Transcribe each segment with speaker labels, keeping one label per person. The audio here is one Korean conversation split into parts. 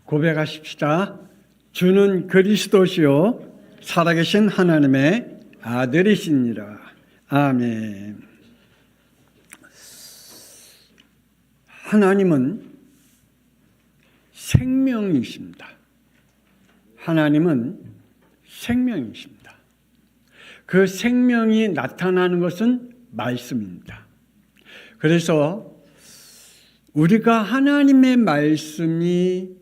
Speaker 1: 고백하십시다. 주는 그리스도시요 살아계신 하나님의 아들이시니라. 아멘. 하나님은 생명이십니다. 하나님은 생명이십니다. 그 생명이 나타나는 것은 말씀입니다. 그래서 우리가 하나님의 말씀이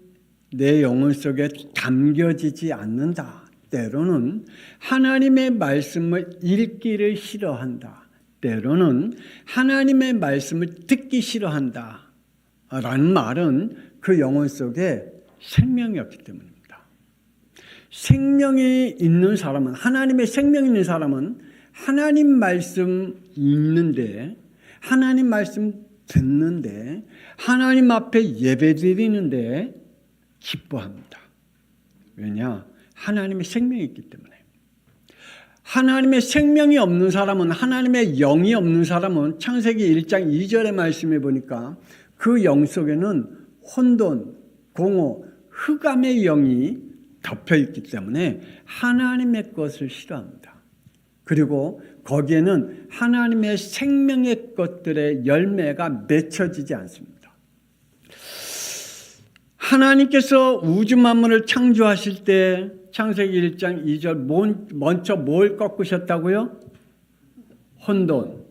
Speaker 1: 내 영혼 속에 담겨지지 않는다. 때로는 하나님의 말씀을 읽기를 싫어한다. 때로는 하나님의 말씀을 듣기 싫어한다. 라는 말은 그 영혼 속에 생명이 없기 때문입니다. 생명이 있는 사람은, 하나님의 생명이 있는 사람은 하나님 말씀 읽는데, 하나님 말씀 듣는데, 하나님 앞에 예배 드리는데 기뻐합니다. 왜냐? 하나님의 생명이 있기 때문에. 하나님의 생명이 없는 사람은, 하나님의 영이 없는 사람은 창세기 1장 2절의 말씀에 보니까 그 영 속에는 혼돈, 공허, 흑암의 영이 덮여있기 때문에 하나님의 것을 싫어합니다. 그리고 거기에는 하나님의 생명의 것들의 열매가 맺혀지지 않습니다. 하나님께서 우주 만물을 창조하실 때 창세기 1장 2절 먼저 뭘 꺾으셨다고요? 혼돈,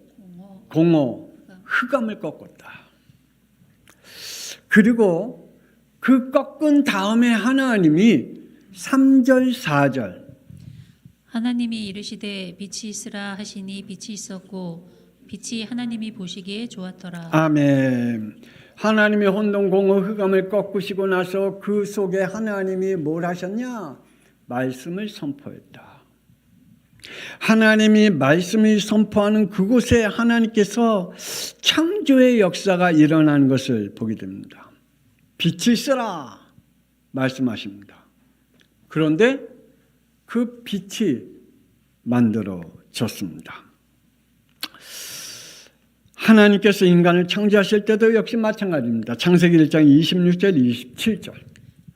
Speaker 1: 공허, 흑암을 꺾었다. 그리고 그 꺾은 다음에 하나님이 3절 4절
Speaker 2: 하나님이 이르시되 빛이 있으라 하시니 빛이 있었고 빛이 하나님이 보시기에 좋았더라.
Speaker 1: 아멘. 하나님이 혼돈, 공허, 흑암을 꺾으시고 나서 그 속에 하나님이 뭘 하셨냐? 말씀을 선포했다. 하나님이 말씀을 선포하는 그곳에 하나님께서 창조의 역사가 일어나는 것을 보게 됩니다. 빛이 있으라 말씀하십니다. 그런데 그 빛이 만들어졌습니다. 하나님께서 인간을 창조하실 때도 역시 마찬가지입니다. 창세기 1장 26절 27절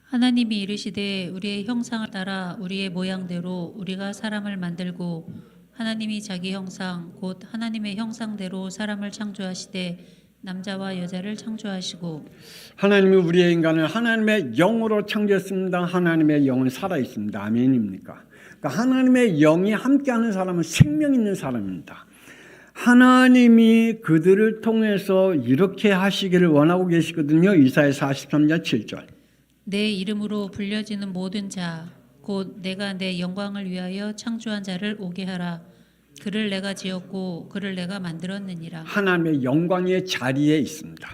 Speaker 2: 하나님이 이르시되 우리의 형상을 따라 우리의 모양대로 우리가 사람을 만들고 하나님이 자기 형상 곧 하나님의 형상대로 사람을 창조하시되 남자와 여자를 창조하시고.
Speaker 1: 하나님이 우리의 인간을 하나님의 영으로 창조했습니다. 하나님의 영은 살아있습니다. 아멘입니까? 그러니까 하나님의 영이 함께하는 사람은 생명 있는 사람입니다. 하나님이 그들을 통해서 이렇게 하시기를 원하고 계시거든요. 이사야 43장 7절
Speaker 2: 내 이름으로 불려지는 모든 자 곧 내가 내 영광을 위하여 창조한 자를 오게 하라. 그를 내가 지었고 그를 내가 만들었느니라.
Speaker 1: 하나님의 영광의 자리에 있습니다.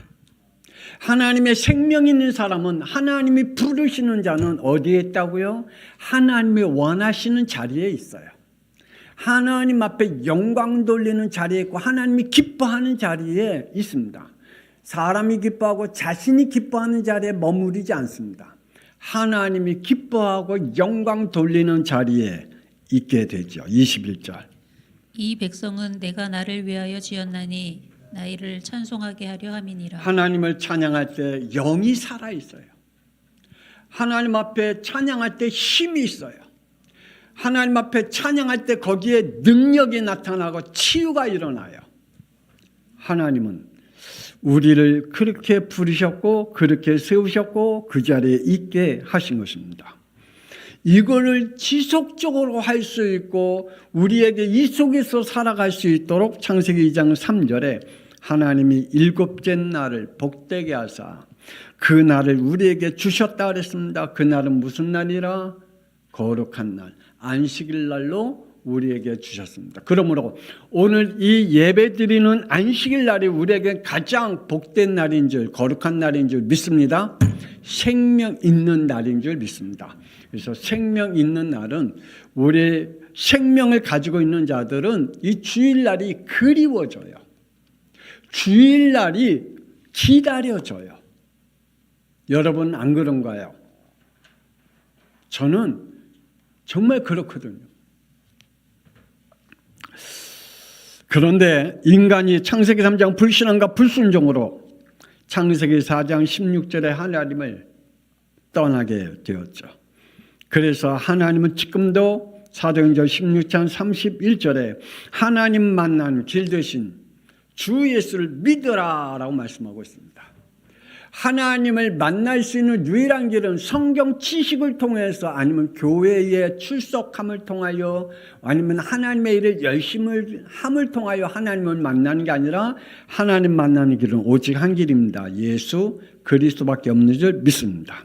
Speaker 1: 하나님의 생명 있는 사람은, 하나님이 부르시는 자는 어디에 있다고요? 하나님이 원하시는 자리에 있어요. 하나님 앞에 영광 돌리는 자리에 있고 하나님이 기뻐하는 자리에 있습니다. 사람이 기뻐하고 자신이 기뻐하는 자리에 머무르지 않습니다. 하나님이 기뻐하고 영광 돌리는 자리에 있게 되죠. 21절
Speaker 2: 이 백성은 내가 나를 위하여 지었나니 나이를 찬송하게 하려 함이니라.
Speaker 1: 하나님을 찬양할 때 영이 살아있어요. 하나님 앞에 찬양할 때 힘이 있어요. 하나님 앞에 찬양할 때 거기에 능력이 나타나고 치유가 일어나요. 하나님은 우리를 그렇게 부르셨고 그렇게 세우셨고 그 자리에 있게 하신 것입니다. 이거를 지속적으로 할 수 있고 우리에게 이 속에서 살아갈 수 있도록 창세기 2장 3절에 하나님이 일곱째 날을 복되게 하사 그 날을 우리에게 주셨다 그랬습니다. 그 날은 무슨 날이라? 거룩한 날, 안식일 날로 우리에게 주셨습니다. 그러므로 오늘 이 예배 드리는 안식일 날이 우리에게 가장 복된 날인 줄, 거룩한 날인 줄 믿습니다. 생명 있는 날인 줄 믿습니다. 그래서 생명 있는 날은 우리 생명을 가지고 있는 자들은 이 주일날이 그리워져요. 주일날이 기다려져요. 여러분 안 그런가요? 저는 정말 그렇거든요. 그런데 인간이 창세기 3장 불신앙과 불순종으로 창세기 4장 16절에 하나님을 떠나게 되었죠. 그래서 하나님은 지금도 사도행전 16장 31절에 하나님 만난 길 대신 주 예수를 믿으라라고 말씀하고 있습니다. 하나님을 만날 수 있는 유일한 길은 성경 지식을 통해서 아니면 교회에 출석함을 통하여 아니면 하나님의 일을 열심히 함을 통하여 하나님을 만나는 게 아니라 하나님 만나는 길은 오직 한 길입니다. 예수 그리스도밖에 없는 줄 믿습니다.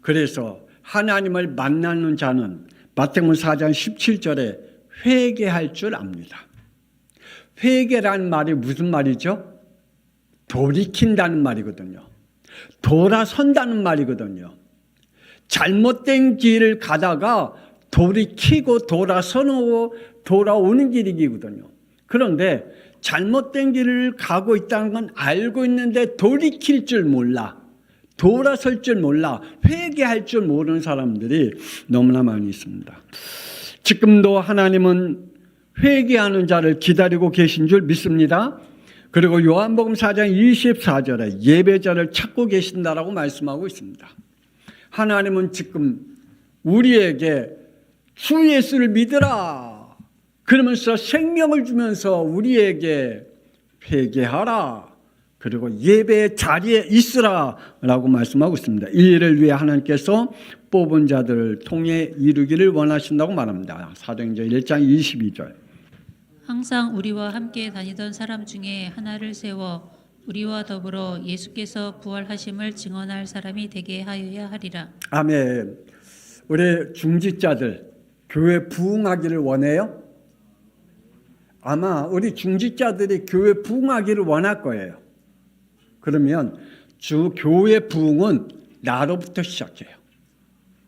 Speaker 1: 그래서 하나님을 만나는 자는 마태복음 4장 17절에 회개할 줄 압니다. 회개라는 말이 무슨 말이죠? 돌이킨다는 말이거든요. 돌아선다는 말이거든요. 잘못된 길을 가다가 돌이키고 돌아오는 길이거든요. 그런데 잘못된 길을 가고 있다는 건 알고 있는데 돌이킬 줄 몰라. 돌아설 줄 몰라. 회개할 줄 모르는 사람들이 너무나 많이 있습니다. 지금도 하나님은 회개하는 자를 기다리고 계신 줄 믿습니다. 그리고 요한복음 4장 24절에 예배자를 찾고 계신다라고 말씀하고 있습니다. 하나님은 지금 우리에게 주 예수를 믿으라 그러면서 생명을 주면서 우리에게 회개하라 그리고 예배의 자리에 있으라 라고 말씀하고 있습니다. 이 일을 위해 하나님께서 뽑은 자들을 통해 이루기를 원하신다고 말합니다. 사도행전 1장 22절.
Speaker 2: 항상 우리와 함께 다니던 사람 중에 하나를 세워 우리와 더불어 예수께서 부활하심을 증언할 사람이 되게 하여야 하리라.
Speaker 1: 아멘. 우리 중직자들 교회 부흥하기를 원해요? 아마 우리 중직자들이 교회 부흥하기를 원할 거예요. 그러면 주 교회 부흥은 나로부터 시작해요.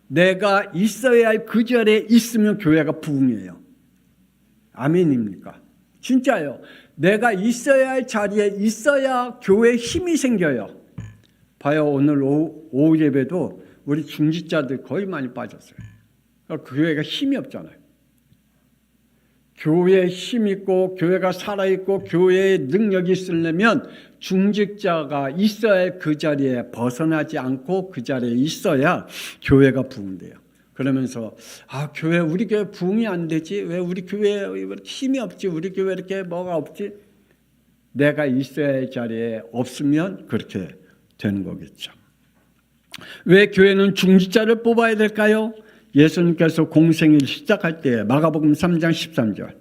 Speaker 1: 내가 있어야 할 그 자리에 있으면 교회가 부흥이에요. 아멘입니까? 진짜요. 내가 있어야 할 자리에 있어야 교회에 힘이 생겨요. 봐요. 오늘 오후 예배도 우리 중직자들 거의 많이 빠졌어요. 교회가 힘이 없잖아요. 교회에 힘 있고 교회가 살아있고 교회에 능력이 있으려면 중직자가 있어야 할 그 자리에 벗어나지 않고 그 자리에 있어야 교회가 부흥돼요. 그러면서 교회 우리 교회 부흥이 안 되지? 왜 우리 교회에 이렇게 힘이 없지? 우리 교회 이렇게 뭐가 없지? 내가 있어야 할 자리에 없으면 그렇게 되는 거겠죠. 왜 교회는 중직자를 뽑아야 될까요? 예수님께서 공생일 시작할 때 마가복음 3장 13절.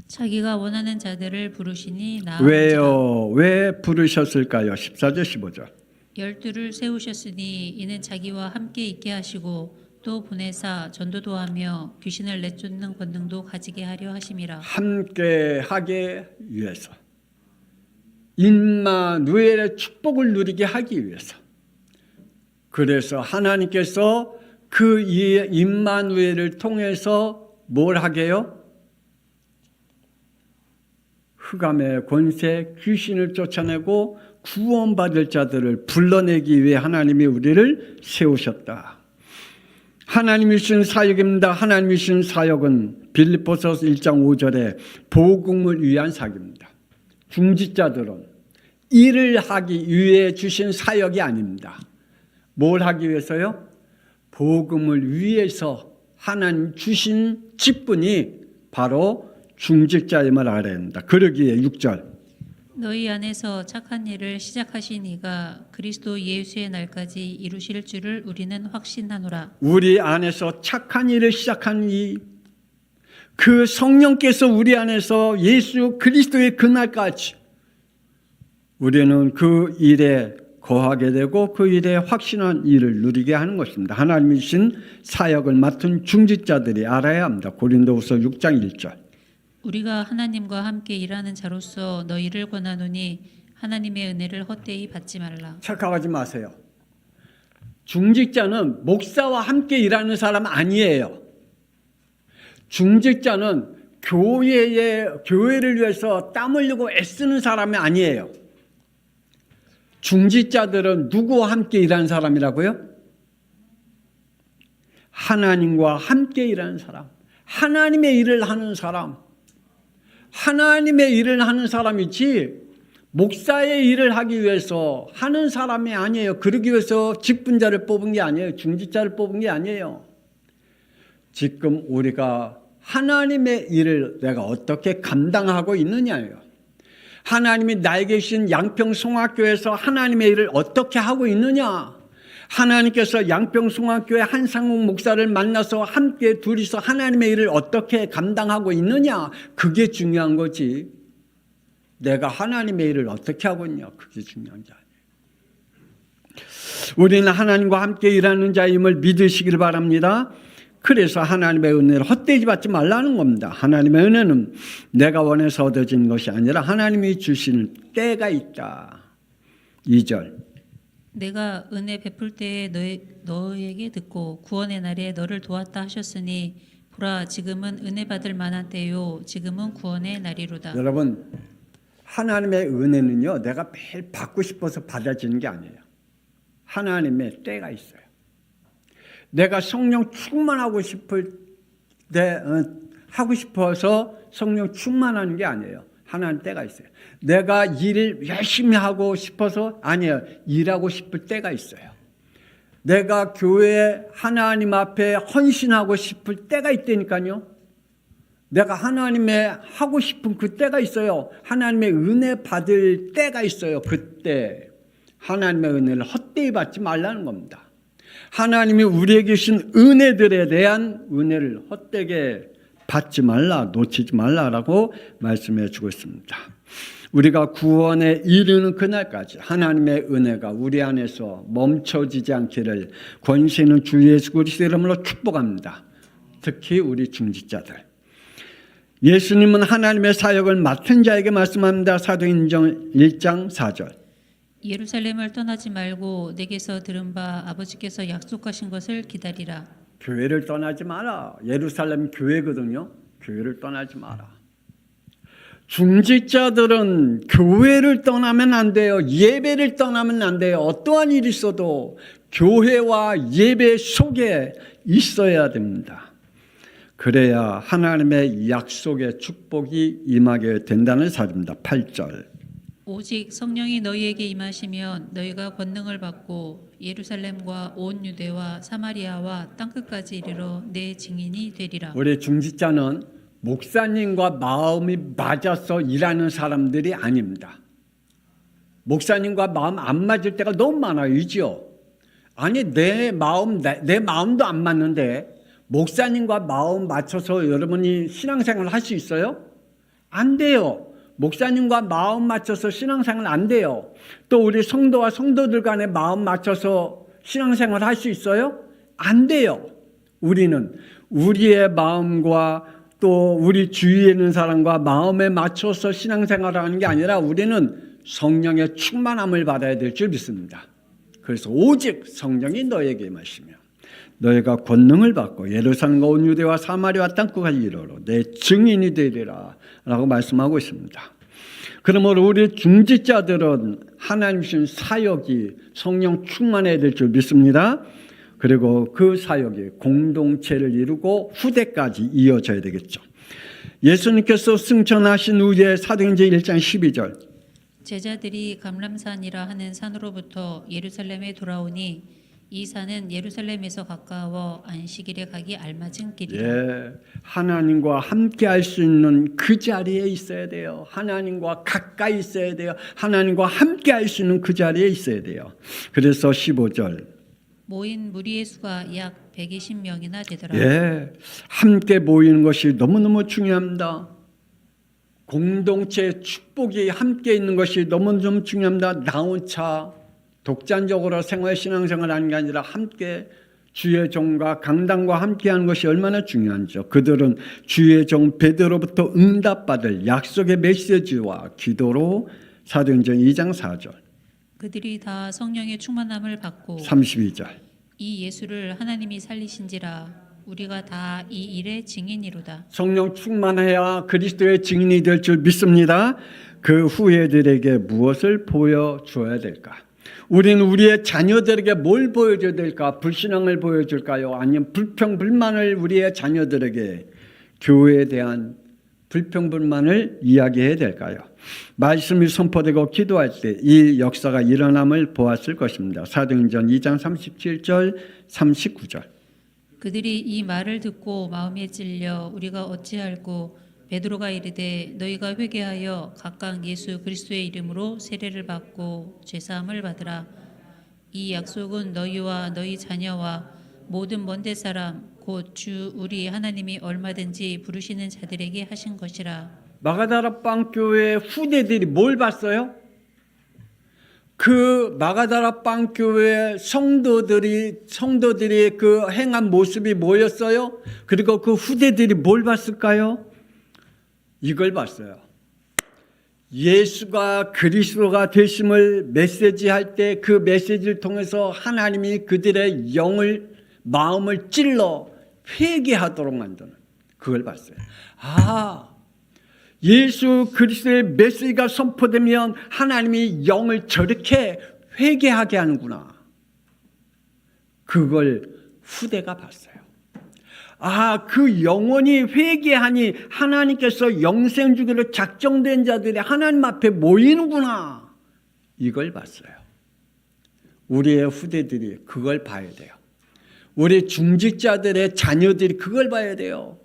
Speaker 2: 자기가 원하는 자들을 부르시니
Speaker 1: 왜요? 왜 부르셨을까요? 14절 15절.
Speaker 2: 12를 세우셨으니 이는 자기와 함께 있게 하시고 또 보내사 전도도 하며 귀신을 내쫓는 권능도 가지게 하려 하심이라.
Speaker 1: 함께 하게 위해서. 임마누엘의 축복을 누리게 하기 위해서. 그래서 하나님께서 그 임마누엘을 통해서 뭘 하게요? 흑암의 권세, 귀신을 쫓아내고 구원받을 자들을 불러내기 위해 하나님이 우리를 세우셨다. 하나님이 주신 사역입니다. 하나님이 주신 사역은 빌립보서 1장 5절에 복음을 위한 사역입니다. 중직자들은 일을 하기 위해 주신 사역이 아닙니다. 뭘 하기 위해서요? 복음을 위해서 하나님 주신 직분이 바로 중직자임을 알아야 합니다. 그러기에 6절.
Speaker 2: 너희 안에서 착한 일을 시작하신 이가 그리스도 예수의 날까지 이루실 줄을 우리는 확신하노라.
Speaker 1: 우리 안에서 착한 일을 시작한 그 성령께서 우리 안에서 예수 그리스도의 그날까지 우리는 그 일에 거하게 되고 그 일에 확신한 일을 누리게 하는 것입니다. 하나님이 주신 사역을 맡은 중직자들이 알아야 합니다. 고린도후서 6장 1절.
Speaker 2: 우리가 하나님과 함께 일하는 자로서 너희를 권하노니 하나님의 은혜를 헛되이 받지 말라.
Speaker 1: 착각하지 마세요. 중직자는 목사와 함께 일하는 사람 아니에요. 중직자는 교회를 위해서 땀 흘리고 애쓰는 사람이 아니에요. 중직자들은 누구와 함께 일하는 사람이라고요? 하나님과 함께 일하는 사람. 하나님의 일을 하는 사람. 하나님의 일을 하는 사람이지 목사의 일을 하기 위해서 하는 사람이 아니에요. 그러기 위해서 직분자를 뽑은 게 아니에요. 중직자를 뽑은 게 아니에요. 지금 우리가 하나님의 일을 내가 어떻게 감당하고 있느냐예요. 하나님이 나에게 주신 양평송학교에서 하나님의 일을 어떻게 하고 있느냐. 하나님께서 양평송학교의 한상욱 목사를 만나서 함께 둘이서 하나님의 일을 어떻게 감당하고 있느냐. 그게 중요한 거지. 내가 하나님의 일을 어떻게 하고 있냐. 그게 중요한 게 아니에요. 우리는 하나님과 함께 일하는 자임을 믿으시길 바랍니다. 그래서 하나님의 은혜를 헛되이 받지 말라는 겁니다. 하나님의 은혜는 내가 원해서 얻어지는 것이 아니라 하나님이 주시는 때가 있다. 2절.
Speaker 2: 내가 은혜 베풀 때에 너에게 듣고 구원의 날에 너를 도왔다 하셨으니 보라 지금은 은혜 받을 만한 때요 지금은 구원의 날이로다.
Speaker 1: 여러분 하나님의 은혜는요 내가 매일 받고 싶어서 받아지는 게 아니에요. 하나님의 때가 있어요. 내가 성령 충만하고 싶을 때 하고 싶어서 성령 충만하는 게 아니에요. 하나님 때가 있어요. 내가 일을 열심히 하고 싶어서 아니에요. 일하고 싶을 때가 있어요. 내가 교회에 하나님 앞에 헌신하고 싶을 때가 있다니까요. 내가 하나님의 하고 싶은 그 때가 있어요. 하나님의 은혜 받을 때가 있어요. 그때 하나님의 은혜를 헛되이 받지 말라는 겁니다. 하나님이 우리에게 주신 은혜들에 대한 은혜를 헛되게 받지 말라, 놓치지 말라라고 말씀해 주고 있습니다. 우리가 구원에 이르는 그날까지 하나님의 은혜가 우리 안에서 멈춰지지 않기를 권세 있는 주 예수 그리스도의 이름으로 축복합니다. 특히 우리 중직자들. 예수님은 하나님의 사역을 맡은 자에게 말씀합니다. 사도행전 1장 4절.
Speaker 2: 예루살렘을 떠나지 말고 내게서 들은 바 아버지께서 약속하신 것을 기다리라.
Speaker 1: 교회를 떠나지 마라. 예루살렘 교회거든요. 교회를 떠나지 마라. 중직자들은 교회를 떠나면 안 돼요. 예배를 떠나면 안 돼요. 어떠한 일이 있어도 교회와 예배 속에 있어야 됩니다. 그래야 하나님의 약속의 축복이 임하게 된다는 사실입니다. 8절.
Speaker 2: 오직 성령이 너희에게 임하시면 너희가 권능을 받고 예루살렘과 온 유대와 사마리아와 땅끝까지 이르러 내 증인이 되리라.
Speaker 1: 우리 중직자는 목사님과 마음이 맞아서 일하는 사람들이 아닙니다. 목사님과 마음 안 맞을 때가 너무 많아요. 이지요. 아니 내 마음도 안 맞는데 목사님과 마음 맞춰서 여러분이 신앙생활을 할 수 있어요? 안 돼요. 목사님과 마음 맞춰서 신앙생활 안 돼요. 또 우리 성도와 성도들 간에 마음 맞춰서 신앙생활 할 수 있어요? 안 돼요. 우리는 우리의 마음과 또 우리 주위에 있는 사람과 마음에 맞춰서 신앙생활을 하는 게 아니라 우리는 성령의 충만함을 받아야 될 줄 믿습니다. 그래서 오직 성령이 너에게 임하시며 너희가 권능을 받고 예루살렘과 온 유대와 사마리아 땅끝까지 이르러 내 증인이 되리라 라고 말씀하고 있습니다. 그러므로 우리 중직자들은 하나님 주신 사역이 성령 충만해야 될 줄 믿습니다. 그리고 그 사역이 공동체를 이루고 후대까지 이어져야 되겠죠. 예수님께서 승천하신 후에 사도행전 1장 12절.
Speaker 2: 제자들이 감람산이라 하는 산으로부터 예루살렘에 돌아오니 이 산은 예루살렘에서 가까워 안식일에 가기 알맞은 길이라.
Speaker 1: 예, 하나님과 함께 할 수 있는 그 자리에 있어야 돼요. 하나님과 가까이 있어야 돼요. 하나님과 함께 할 수 있는 그 자리에 있어야 돼요. 그래서 15절.
Speaker 2: 모인 무리의 수가 약 120명이나 되더라.
Speaker 1: 예, 함께 모이는 것이 너무너무 중요합니다. 공동체 축복이 함께 있는 것이 너무너무 중요합니다. 나 혼자 독단적으로 신앙생활 하는 게 아니라 함께 주의 종과 강단과 함께하는 것이 얼마나 중요한지요. 그들은 주의 종 베드로부터 응답받을 약속의 메시지와 기도로 사도행전 2장 4절.
Speaker 2: 그들이 다 성령의 충만함을 받고
Speaker 1: 32절.
Speaker 2: 이 예수를 하나님이 살리신지라 우리가 다 이 일의 증인이로다.
Speaker 1: 성령 충만해야 그리스도의 증인이 될 줄 믿습니다. 그 후예들에게 무엇을 보여줘야 될까? 우리는 우리의 자녀들에게 뭘 보여줘야 될까? 불신앙을 보여줄까요? 아니면 불평불만을 우리의 자녀들에게 교회에 대한 불평불만을 이야기해야 될까요? 말씀이 선포되고 기도할 때 이 역사가 일어남을 보았을 것입니다. 사도행전 2장 37절 39절.
Speaker 2: 그들이 이 말을 듣고 마음에 찔려 우리가 어찌할꼬 베드로가 이르되 너희가 회개하여 각각 예수 그리스도의 이름으로 세례를 받고 죄사함을 받으라. 이 약속은 너희와 너희 자녀와 모든 먼데 사람 곧 주 우리 하나님이 얼마든지 부르시는 자들에게 하신 것이라.
Speaker 1: 마가다라 빵 교회 후대들이 뭘 봤어요? 그 마가다라 빵 교회 성도들이 그 행한 모습이 뭐였어요? 그리고 그 후대들이 뭘 봤을까요? 이걸 봤어요. 예수가 그리스도가 되심을 메시지할 때 그 메시지를 통해서 하나님이 그들의 마음을 찔러 회개하도록 만드는 그걸 봤어요. 예수 그리스도의 메시지가 선포되면 하나님이 영을 저렇게 회개하게 하는구나. 그걸 후대가 봤어요. 그 영혼이 회개하니 하나님께서 영생 주기로 작정된 자들이 하나님 앞에 모이는구나. 이걸 봤어요. 우리의 후대들이 그걸 봐야 돼요. 우리 중직자들의 자녀들이 그걸 봐야 돼요.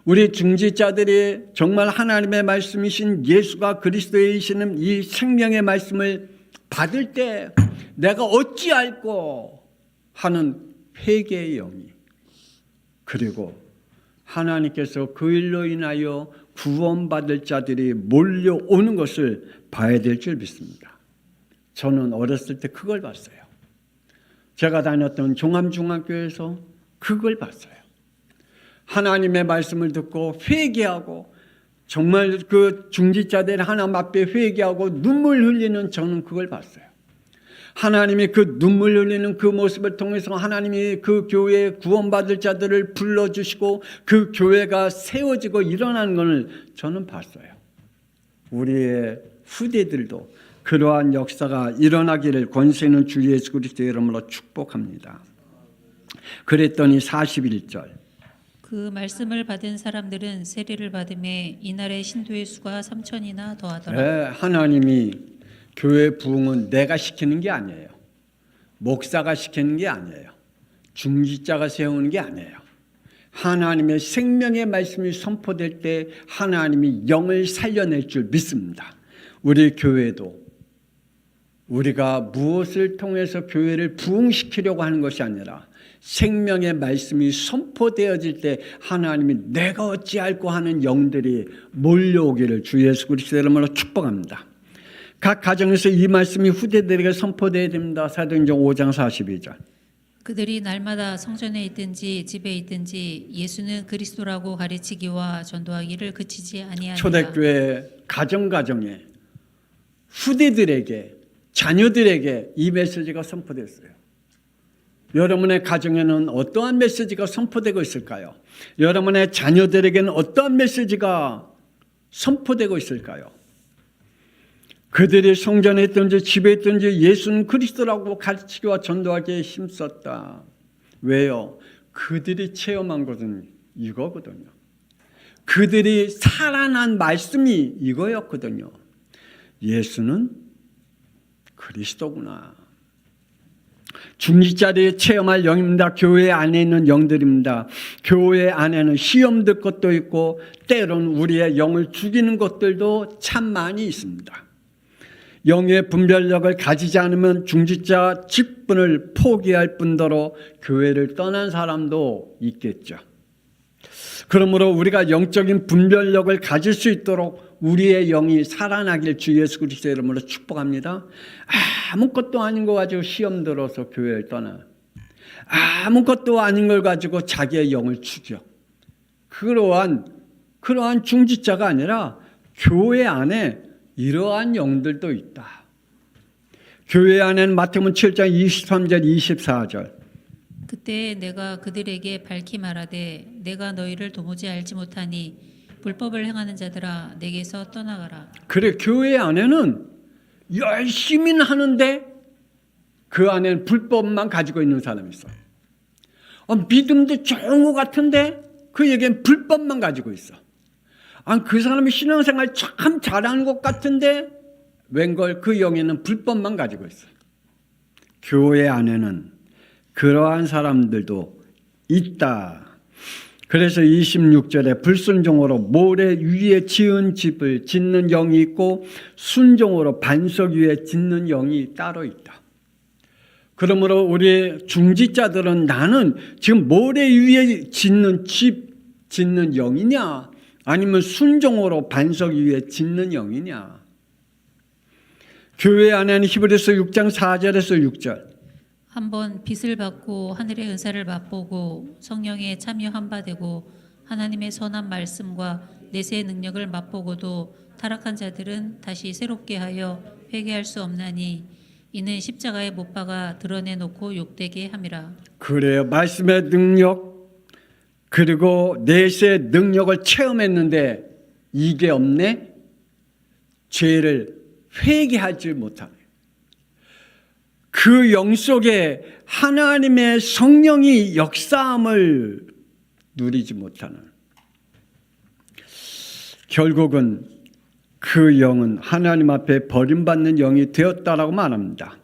Speaker 1: 우리 중직자들이 정말 하나님의 말씀이신 예수가 그리스도이시는 이 생명의 말씀을 받을 때 내가 어찌할꼬 하는 회개의 영이, 그리고 하나님께서 그 일로 인하여 구원받을 자들이 몰려오는 것을 봐야 될 줄 믿습니다. 저는 어렸을 때 그걸 봤어요. 제가 다녔던 종암중학교에서 그걸 봤어요. 하나님의 말씀을 듣고 회개하고 정말 그 중직자들이 하나님 앞에 회개하고 눈물 흘리는 저는 그걸 봤어요. 하나님이 그 눈물 흘리는 그 모습을 통해서 하나님이 그 교회에 구원받을 자들을 불러주시고 그 교회가 세워지고 일어나는 것을 저는 봤어요. 우리의 후대들도 그러한 역사가 일어나기를 권세 있는 주 예수 그리스도의 이름으로 축복합니다. 그랬더니 41절.
Speaker 2: 그 말씀을 받은 사람들은 세례를 받음에 이날의 신도의 수가 3,000이나 더하더라.
Speaker 1: 네, 하나님이 교회 부흥은 내가 시키는 게 아니에요. 목사가 시키는 게 아니에요. 중직자가 세우는 게 아니에요. 하나님의 생명의 말씀이 선포될 때 하나님이 영을 살려낼 줄 믿습니다. 우리 교회도 우리가 무엇을 통해서 교회를 부흥시키려고 하는 것이 아니라 생명의 말씀이 선포되어질 때 하나님이 내가 어찌할꼬 하는 영들이 몰려오기를 주 예수 그리스도의 이름으로 축복합니다. 각 가정에서 이 말씀이 후대들에게 선포되어야 됩니다. 사도행전 5장 42절.
Speaker 2: 그들이 날마다 성전에 있든지 집에 있든지 예수는 그리스도라고 가르치기와 전도하기를 그치지 아니하니라.
Speaker 1: 초대교회 가정가정에 후대들에게 자녀들에게 이 메시지가 선포됐어요. 여러분의 가정에는 어떠한 메시지가 선포되고 있을까요? 여러분의 자녀들에게는 어떠한 메시지가 선포되고 있을까요? 그들이 성전에 있든지 집에 있든지 예수는 그리스도라고 가르치기와 전도하기에 힘썼다. 왜요? 그들이 체험한 것은 이거거든요. 그들이 살아난 말씀이 이거였거든요. 예수는 그리스도구나. 중직자들이 체험할 영입니다. 교회 안에 있는 영들입니다. 교회 안에는 시험될 것도 있고 때로는 우리의 영을 죽이는 것들도 참 많이 있습니다. 영의 분별력을 가지지 않으면 중직자 직분을 포기할 뿐더러 교회를 떠난 사람도 있겠죠. 그러므로 우리가 영적인 분별력을 가질 수 있도록 우리의 영이 살아나길 주 예수 그리스도의 이름으로 축복합니다. 아무것도 아닌 거 가지고 시험 들어서 교회를 떠나, 아무것도 아닌 걸 가지고 자기의 영을 죽여. 그러한 중직자가 아니라 교회 안에 이러한 영들도 있다. 교회 안에는 마태복음 7장 23절 24절.
Speaker 2: 그때 내가 그들에게 밝히 말하되 내가 너희를 도무지 알지 못하니 불법을 행하는 자들아 내게서 떠나가라. 그래,
Speaker 1: 교회 안에는 열심히는 하는데 그 안에는 불법만 가지고 있는 사람이 있어. 믿음도 좋은 것 같은데 그에겐 불법만 가지고 있어. 그 사람이 신앙생활 참 잘하는 것 같은데 웬걸 그 영에는 불법만 가지고 있어요. 교회 안에는 그러한 사람들도 있다. 그래서 26절에 불순종으로 모래 위에 지은 집을 짓는 영이 있고 순종으로 반석 위에 짓는 영이 따로 있다. 그러므로 우리 중지자들은 나는 지금 모래 위에 짓는 집 짓는 영이냐 아니면 순종으로 반석 위에 짓는 영이냐. 교회 안에는 히브리서 6장 4절에서 6절
Speaker 2: 한번 빛을 받고 하늘의 은사를 맛보고 성령에 참여한 바 되고 하나님의 선한 말씀과 내세의 능력을 맛보고도 타락한 자들은 다시 새롭게 하여 회개할 수 없나니 이는 십자가에 못 박아 드러내놓고 욕되게 함이라.
Speaker 1: 그래요. 말씀의 능력 그리고 내세의 능력을 체험했는데 이게 없네. 죄를 회개하지 못하네. 그 영 속에 하나님의 성령이 역사함을 누리지 못하는, 결국은 그 영은 하나님 앞에 버림받는 영이 되었다라고 말합니다.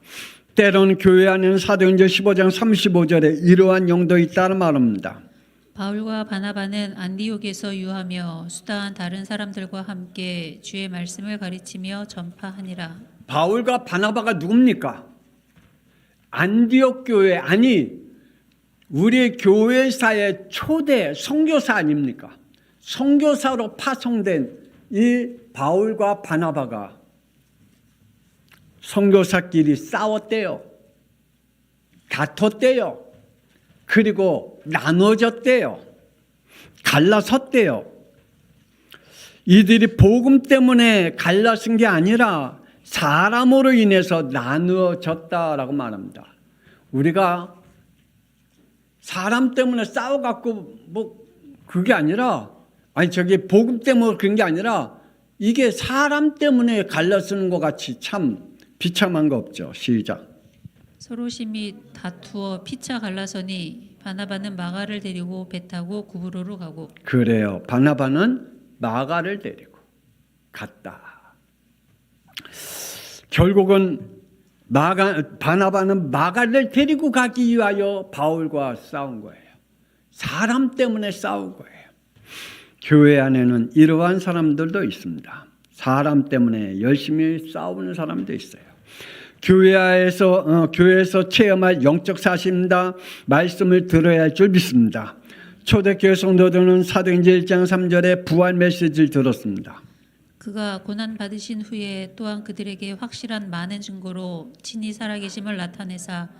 Speaker 1: 때로는 교회 안에는 사도행전 15장 35절에 이러한 영도 있다고 말합니다.
Speaker 2: 바울과 바나바는 안디옥에서 유하며 수다한 다른 사람들과 함께 주의 말씀을 가르치며 전파하니라.
Speaker 1: 바울과 바나바가 누굽니까? 안디옥 교회, 아니 우리 교회사의 초대 선교사 아닙니까? 선교사로 파송된 이 바울과 바나바가 선교사끼리 싸웠대요. 다퉜대요. 그리고 나눠졌대요. 갈라섰대요. 이들이 복음 때문에 갈라진 게 아니라 사람으로 인해서 나누어졌다라고 말합니다. 우리가 사람 때문에 싸워갖고 뭐 그게 아니라, 아니 저게 복음 때문에 그런 게 아니라 이게 사람 때문에 갈라서는 것 같이 참 비참한 거 없죠. 시작.
Speaker 2: 서로 심히 다투어 피차 갈라서니 바나바는 마가를 데리고 배 타고 구브로로 가고.
Speaker 1: 그래요. 바나바는 마가를 데리고 갔다. 결국은 바나바는 마가를 데리고 가기 위하여 바울과 싸운 거예요. 사람 때문에 싸운 거예요. 교회 안에는 이러한 사람들도 있습니다. 사람 때문에 열심히 싸우는 사람도 있어요. 교회에서 체험할 영적 사실입니다. 말씀을 들어야 할 줄 믿습니다. 초대교회 성도들은 사도행전 1장 3절에 부활 메시지를 들었습니다.
Speaker 2: 그가 고난 받으신 후에 또한 그들에게 확실한 많은 증거로 친히 살아계심을 나타내사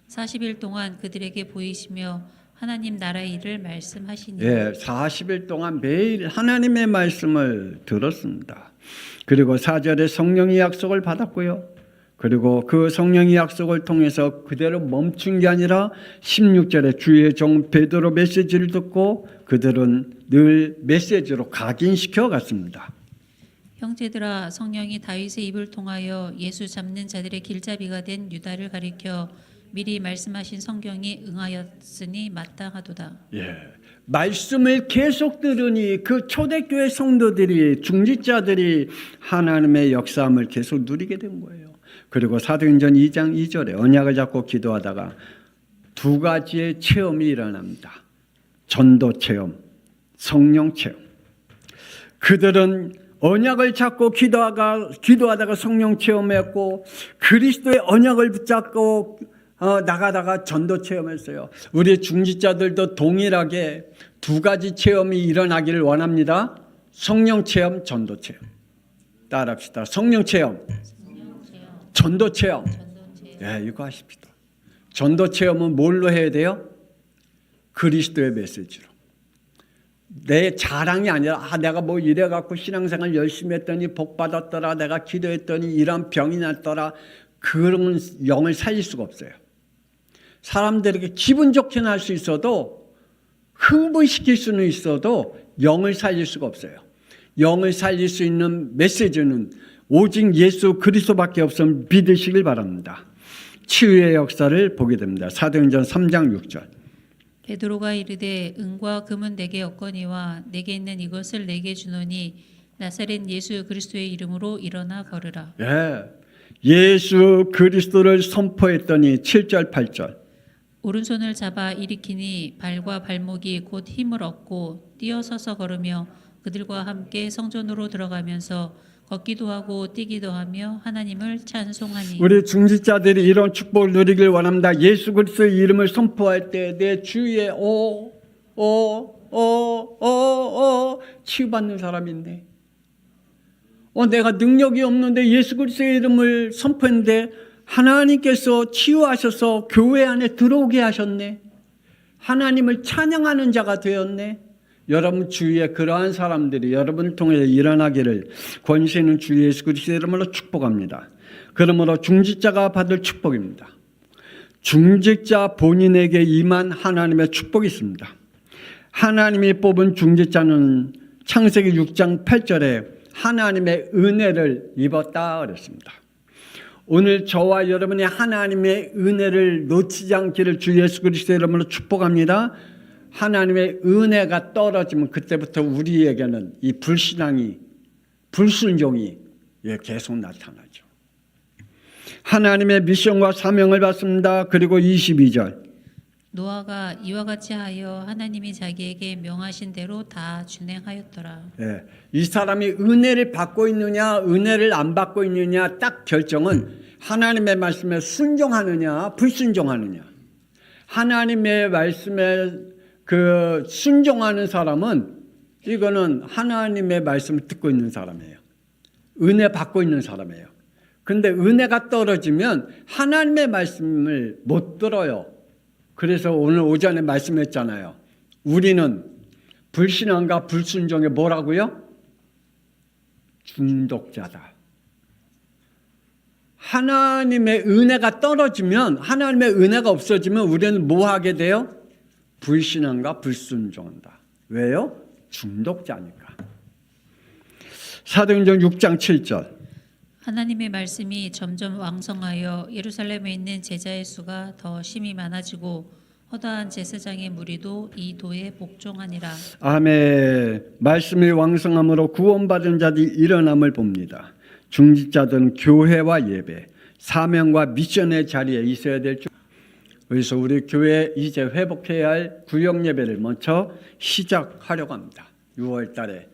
Speaker 2: 40일 동안 그들에게 보이시며 하나님 나라의 일을 말씀하시니.
Speaker 1: 40일 동안 매일 하나님의 말씀을 들었습니다. 그리고 4절에 성령의 약속을 받았고요. 그리고 그 성령의 약속을 통해서 그대로 멈춘 게 아니라 16절에 주의 종 베드로 메시지를 듣고 그들은 늘 메시지로 각인시켜 갔습니다.
Speaker 2: 형제들아, 성령이 다윗의 입을 통하여 예수 잡는 자들의 길잡이가 된 유다를 가리켜 미리 말씀하신 성경이 응하였으니 마땅하도다.
Speaker 1: 말씀을 계속 들으니 그 초대교회 성도들이, 중직자들이 하나님의 역사함을 계속 누리게 된 거예요. 그리고 사도행전 2장 2절에 언약을 잡고 기도하다가 두 가지의 체험이 일어납니다. 전도 체험, 성령 체험. 그들은 언약을 잡고 기도하다가 성령 체험했고, 그리스도의 언약을 붙잡고 나가다가 전도 체험했어요. 우리 중직자들도 동일하게 두 가지 체험이 일어나기를 원합니다. 성령 체험, 전도 체험. 따라합시다. 성령 체험, 전도 체험. 이거 하십시다. 전도 체험은 뭘로 해야 돼요? 그리스도의 메시지로. 내 자랑이 아니라 내가 뭐 이래갖고 신앙생활 열심히 했더니 복 받았더라, 내가 기도했더니 이런 병이 났더라, 그런 영을 살릴 수가 없어요. 사람들에게 기분 좋게는 할 수 있어도, 흥분시킬 수는 있어도 영을 살릴 수가 없어요. 영을 살릴 수 있는 메시지는 오직 예수 그리스도밖에 없음을 믿으시길 바랍니다. 치유의 역사를 보게 됩니다. 사도행전 3장 6절
Speaker 2: 베드로가 이르되 은과 금은 내게 없거니와 내게 있는 이것을 내게 주노니 나사렛 예수 그리스도의 이름으로 일어나 걸으라.
Speaker 1: 예. 예수 그리스도를 선포했더니 7절 8절.
Speaker 2: 오른손을 잡아 일으키니 발과 발목이 곧 힘을 얻고 뛰어서서 걸으며 그들과 함께 성전으로 들어가면서 걷기도 하고 뛰기도 하며 하나님을 찬송하니.
Speaker 1: 우리 중직자들이 이런 축복을 누리길 원합니다. 예수 그리스도의 이름을 선포할 때 내 주위에 치유받는 사람인데 내가 능력이 없는데 예수 그리스도의 이름을 선포했는데 하나님께서 치유하셔서 교회 안에 들어오게 하셨네. 하나님을 찬양하는 자가 되었네. 여러분 주위에 그러한 사람들이 여러분을 통해 일어나기를 권세 있는 주 예수 그리스도의 이름으로 축복합니다. 그러므로 중직자가 받을 축복입니다. 중직자 본인에게 임한 하나님의 축복이 있습니다. 하나님이 뽑은 중직자는 창세기 6장 8절에 하나님의 은혜를 입었다 그랬습니다. 오늘 저와 여러분이 하나님의 은혜를 놓치지 않기를 주 예수 그리스도의 이름으로 축복합니다. 하나님의 은혜가 떨어지면 그때부터 우리에게는 이 불신앙이, 불순종이 계속 나타나죠. 하나님의 미션과 사명을 받습니다. 그리고 22절.
Speaker 2: 노아가 이와 같이 하여 하나님이 자기에게 명하신 대로 다 준행하였더라.
Speaker 1: 이 사람이 은혜를 받고 있느냐 은혜를 안 받고 있느냐 딱 결정은 하나님의 말씀에 순종하느냐 불순종하느냐. 하나님의 말씀에 순종하는 사람은 이거는 하나님의 말씀을 듣고 있는 사람이에요. 은혜 받고 있는 사람이에요. 그런데 은혜가 떨어지면 하나님의 말씀을 못 들어요. 그래서 오늘 오전에 말씀했잖아요. 우리는 불신앙과 불순종에 뭐라고요? 중독자다. 하나님의 은혜가 떨어지면, 하나님의 은혜가 없어지면 우리는 뭐 하게 돼요? 불신앙과 불순종한다. 왜요? 중독자니까. 사도행전 6장 7절.
Speaker 2: 하나님의 말씀이 점점 왕성하여 예루살렘에 있는 제자의 수가 더 심히 많아지고 허다한 제사장의 무리도 이 도에 복종하니라.
Speaker 1: 아멘. 말씀이 왕성함으로 구원받은 자들이 일어남을 봅니다. 중직자들은 교회와 예배, 사명과 미션의 자리에 있어야 될 줄. 그래서 우리 교회 이제 회복해야 할 구역 예배를 먼저 시작하려고 합니다. 6월 달에.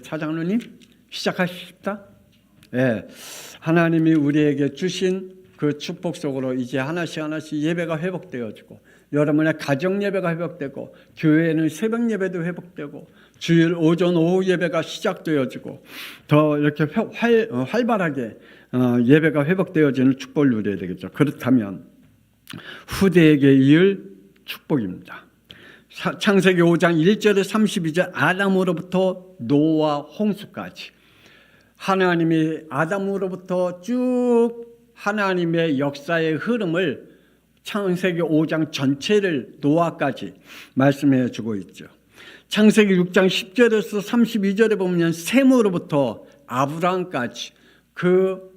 Speaker 1: 차장로님 시작하십시다. 예, 하나님이 우리에게 주신 그 축복 속으로 이제 하나씩 예배가 회복되어지고 여러분의 가정 예배가 회복되고 교회에는 새벽 예배도 회복되고 주일 오전 오후 예배가 시작되어지고 더 이렇게 활발하게 예배가 회복되어지는 축복을 누려야 되겠죠. 그렇다면 후대에게 이을 축복입니다. 창세기 5장 1절에 32절 아담으로부터 노아 홍수까지 하나님이 아담으로부터 쭉 하나님의 역사의 흐름을 창세기 5장 전체를 노아까지 말씀해 주고 있죠. 창세기 6장 10절에서 32절에 보면 셈으로부터 아브라함까지 그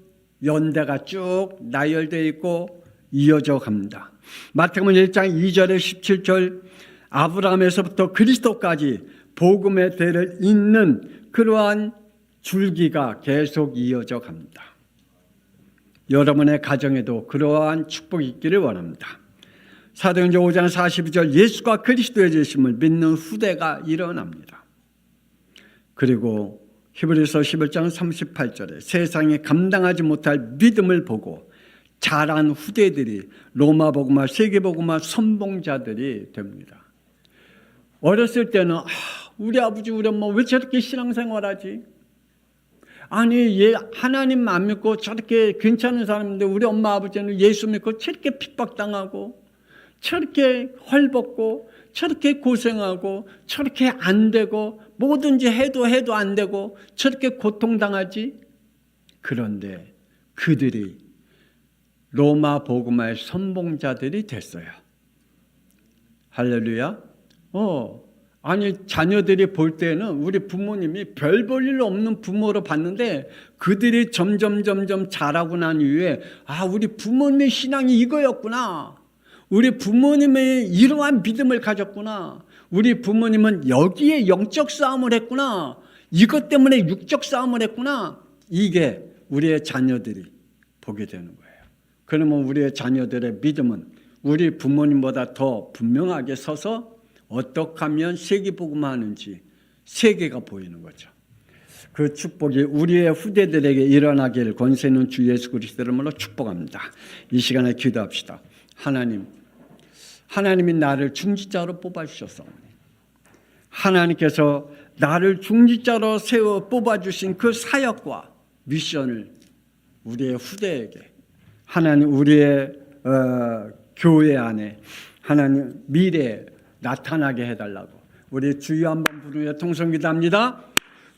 Speaker 1: 연대가 쭉 나열되어 있고 이어져 갑니다. 마태복음 1장 2절에 17절 아브라함에서부터 그리스도까지 복음의 대를 잇는 그러한 줄기가 계속 이어져 갑니다. 여러분의 가정에도 그러한 축복이 있기를 원합니다. 사도행전 5장 42절 예수가 그리스도의 되심을 믿는 후대가 일어납니다. 그리고 히브리서 11장 38절에 세상에 감당하지 못할 믿음을 보고 자란 후대들이 로마 복음화, 세계 복음화 선봉자들이 됩니다. 어렸을 때는 우리 아버지 우리 엄마 왜 저렇게 신앙생활하지? 아니 하나님 안 믿고 저렇게 괜찮은 사람인데 우리 엄마 아버지는 예수 믿고 저렇게 핍박당하고 저렇게 헐벗고 저렇게 고생하고 저렇게 안 되고 뭐든지 해도 안 되고 저렇게 고통당하지? 그런데 그들이 로마 복음화의 선봉자들이 됐어요. 할렐루야. 아니 자녀들이 볼 때는 우리 부모님이 별 볼 일 없는 부모로 봤는데 그들이 점점 자라고 난 이후에 우리 부모님의 신앙이 이거였구나. 우리 부모님의 이러한 믿음을 가졌구나. 우리 부모님은 여기에 영적 싸움을 했구나. 이것 때문에 육적 싸움을 했구나. 이게 우리의 자녀들이 보게 되는 거예요. 그러면 우리의 자녀들의 믿음은 우리 부모님보다 더 분명하게 서서 어떻게 하면 세계복음화하는지 세계가 보이는 거죠. 그 축복이 우리의 후대들에게 일어나길 권세 있는 주 예수 그리스도의 이름으로 축복합니다. 이 시간에 기도합시다. 하나님이 나를 중지자로 뽑아주셨사오니 하나님께서 나를 중지자로 세워 뽑아주신 그 사역과 미션을 우리의 후대에게 하나님 우리의 교회 안에 하나님 미래에 나타나게 해달라고 우리 주여 한번 부르며 통성기도합니다.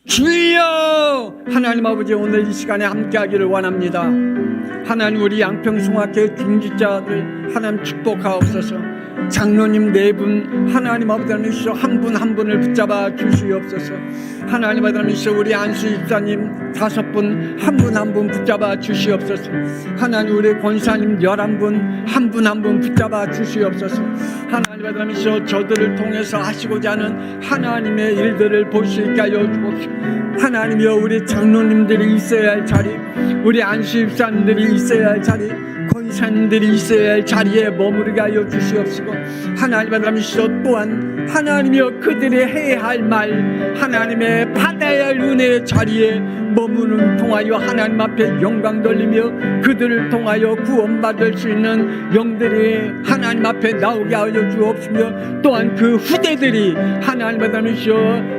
Speaker 1: 주여! 하나님 아버지 오늘 이 시간에 함께하기를 원합니다. 하나님 우리 양평송학교의 중지자들 하나님 축복하옵소서. 장로님 4분 하나님 아버지 한 분 한 분을 붙잡아 주시옵소서. 하나님 아버지 우리 안수 집사님 5분 한 분 한 분 붙잡아 주시옵소서. 하나님 우리 권사님 11분 한 분 한 분 붙잡아 주시옵소서. 하나님 아버지 저들을 통해서 하시고자 하는 하나님의 일들을 볼 수 있게 하여 주옵시고 하나님이여 우리 장로님들이 있어야 할 자리 우리 안수 집사님들이 있어야 할 자리 권사님들이 있어야 할 자리에 머무르게 하여 주시옵시고 하나님 아버지 또한 하나님이여 그들이 해야 할 말 하나님의 받아야 할 은혜의 자리에 머무는 통하여 하나님 앞에 영광 돌리며 그들을 통하여 구원받을 수 있는 영들이 하나님 앞에 나오게 하여 주옵시며 또한 그 후대들이 하나님 아버지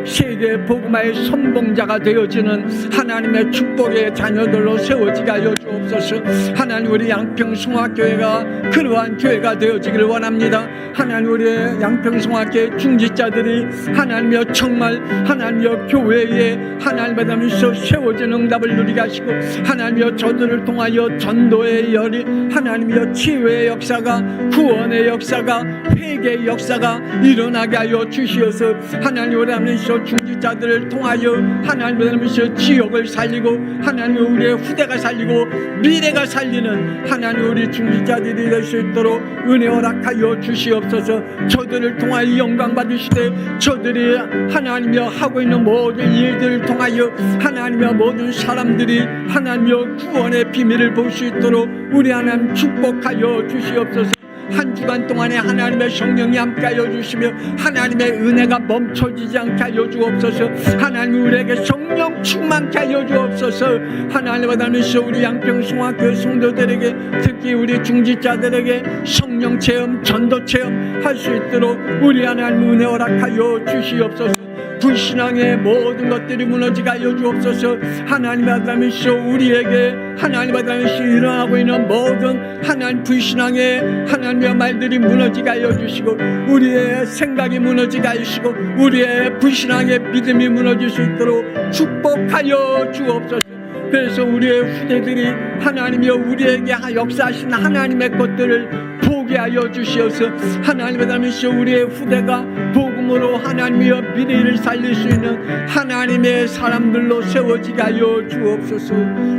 Speaker 1: 세계 복음화의 선봉자가 되어지는 하나님의 축복의 자녀들로 세워지게 하여 주옵소서. 하나님 우리 양평송학교회가 그러한 교회가 되어지기를 원합니다. 하나님 우리 양평송학교의 중지자들이 하나님이여 정말 하나님이여 교회에 하나님 아버지 세워진 응답을 누리게 하시고 하나님이여 저들을 통하여 전도의 열이 하나님이여 치유의 역사가 구원의 역사가 회개의 역사가 일어나게 하여 주시어서 하나님 우리 하나님 중지자들을 통하여 하나님 아버지 지역을 살리고 하나님 우리의 후대가 살리고 미래가 살리는 하나님 우리 중지자들이 될 수 있도록 은혜 허락하여 주시옵소서. 저들을 통하여 영광 받으시되 저들이 하나님이여 하고 있는 모든 일들을 통하여 하나님이여 모든 사람들이 하나님이여 구원의 비밀을 볼 수 있도록 우리 하나님 축복하여 주시옵소서. 한 주간 동안에 하나님의 성령이 함께하여 주시며 하나님의 은혜가 멈춰지지 않게 하여 주옵소서. 하나님 우리에게 성령 충만케 하여 주옵소서. 하나님 아버지 우리 양평송학교 성도들에게 특히 우리 중지자들에게 성령 체험 전도 체험 할 수 있도록 우리 하나님 은혜 허락하여 주시옵소서. 불신앙의 모든 것들이 무너지게 하여 주옵소서. 하나님 아버지 우리에게 하나님 아버지 일어나고 있는 모든 하나님 불신앙의 하나님의 말들이 무너지게 하여 주시고 우리의 생각이 무너지게 하시고 우리의 불신앙의 믿음이 무너질 수 있도록 축복하여 주옵소서. 그래서 우리의 후대들이 하나님이여 우리에게 역사하신 하나님의 것들을 보게 하여 주시어서 하나님 아버지 우리의 후대가 복음으로 하나님이여 미래를 살릴 수 있는 하나님의 사람들로 세워지게 하여 주옵소서.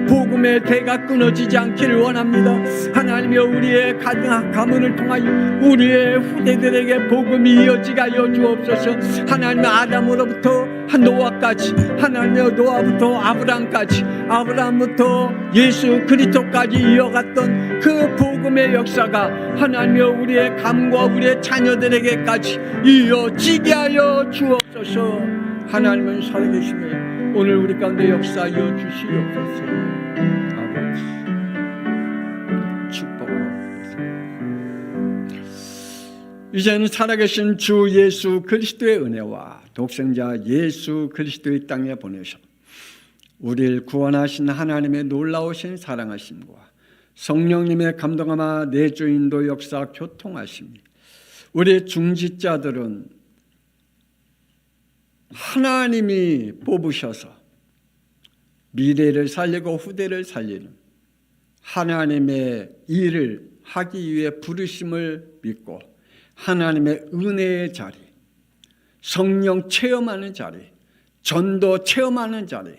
Speaker 1: 복음의 대가 끊어지지 않기를 원합니다. 하나님이여 우리의 가문을 통하여 우리의 후대들에게 복음이 이어지게 하여 주옵소서. 하나님의 아담으로부터 노아까지 하나님의 노아부터 아브라함까지 아브라함부터 예수 그리스도까지 이어갔던 그 복음의 역사가 하나님이여 우리의 가문과 우리의 자녀들에게까지 이어지게 하여 주옵소서. 하나님은 살아계시며 오늘 우리 가운데 역사하여 주시옵소서. 아버지 축복하옵소서. 이제는 살아계신 주 예수 그리스도의 은혜와 독생자 예수 그리스도의 땅에 보내셔 우리를 구원하신 하나님의 놀라우신 사랑하심과 성령님의 감동하마 내주인도 역사 교통하심이 우리 중지자들은 하나님이 뽑으셔서 미래를 살리고 후대를 살리는 하나님의 일을 하기 위해 부르심을 믿고 하나님의 은혜의 자리, 성령 체험하는 자리, 전도 체험하는 자리,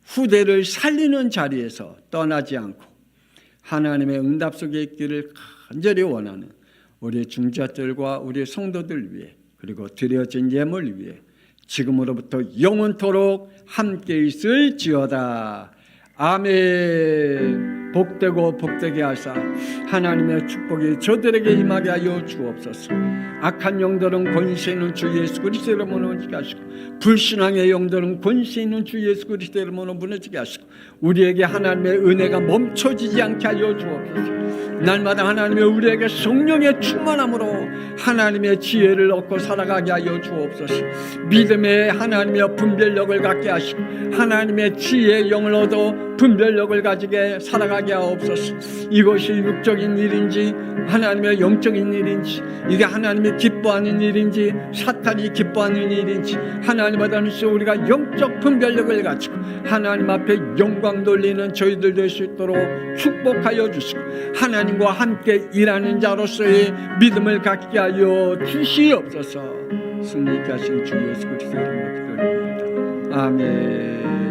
Speaker 1: 후대를 살리는 자리에서 떠나지 않고 하나님의 응답 속에 있기를 간절히 원하는 우리 중자들과 우리 성도들 위해 그리고 드려진 예물 위해 지금으로부터 영원토록 함께 있을지어다. 아멘. 복되고 복되게 하사 하나님의 축복이 저들에게 임하게 하여 주옵소서. 악한 영들은 권세 있는 주 예수 그리스도 이름으로 무너지게 하시고 불신앙의 영들은 권세 있는 주 예수 그리스도 이름으로 무너지게 하시고 우리에게 하나님의 은혜가 멈춰지지 않게 하여 주옵소서. 날마다 하나님의 우리에게 성령의 충만함으로 하나님의 지혜를 얻고 살아가게 하여 주옵소서. 믿음의 하나님의 분별력을 갖게 하시고 하나님의 지혜의 영을 얻어 분별력을 가지게 살아가게 하옵소서. 이것이 육적인 일인지 하나님의 영적인 일인지 이게 하나님이 기뻐하는 일인지 사탄이 기뻐하는 일인지 하나님보다는 우리가 영적 분별력을 가지고 하나님 앞에 영광 돌리는 저희들 될 수 있도록 축복하여 주시고 하나님과 함께 일하는 자로서의 믿음을 갖게 하여 주시옵소서. 승리케 하신 주 예수 그리스도 이름으로 기도드립니다. 아멘.